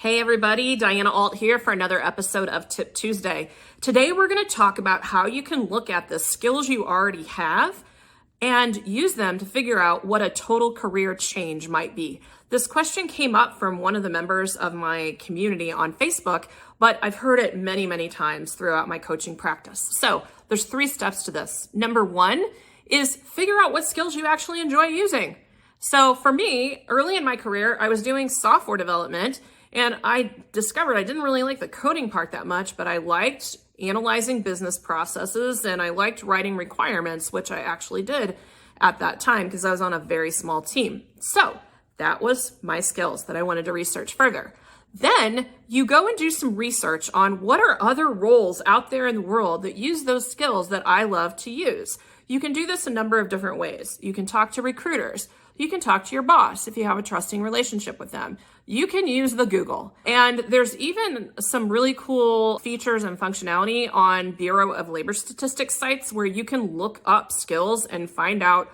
Hey everybody, Diana Alt here for another episode of Tip Tuesday. Today we're going to talk about how you can look at the skills you already have and use them to figure out what a total career change might be. This question came up from one of the members of my community on Facebook, but I've heard it many, many times throughout my coaching practice. So there's 3 steps to this. Number 1 is figure out what skills you actually enjoy using. So for me, early in my career, I was doing software development and I discovered I didn't really like the coding part that much, but I liked analyzing business processes and I liked writing requirements, which I actually did at that time because I was on a very small team. So that was my skills that I wanted to research further. Then you go and do some research on what are other roles out there in the world that use those skills that I love to use. You can do this a number of different ways. You can talk to recruiters. You can talk to your boss if you have a trusting relationship with them. You can use the Google. And there's even some really cool features and functionality on Bureau of Labor Statistics sites where you can look up skills and find out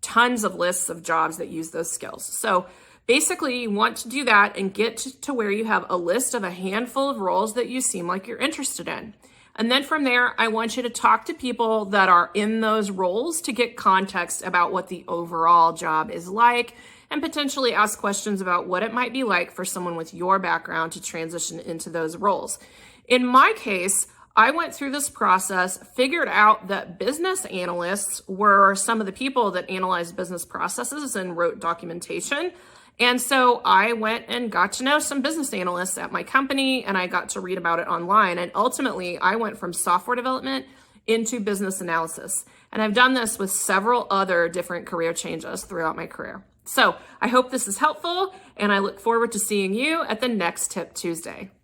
tons of lists of jobs that use those skills. So basically you want to do that and get to where you have a list of a handful of roles that you seem like you're interested in. And then from there, I want you to talk to people that are in those roles to get context about what the overall job is like and potentially ask questions about what it might be like for someone with your background to transition into those roles. In my case, I went through this process, figured out that business analysts were some of the people that analyzed business processes and wrote documentation. And so I went and got to know some business analysts at my company and I got to read about it online. And ultimately I went from software development into business analysis. And I've done this with several other different career changes throughout my career. So I hope this is helpful and I look forward to seeing you at the next Tip Tuesday.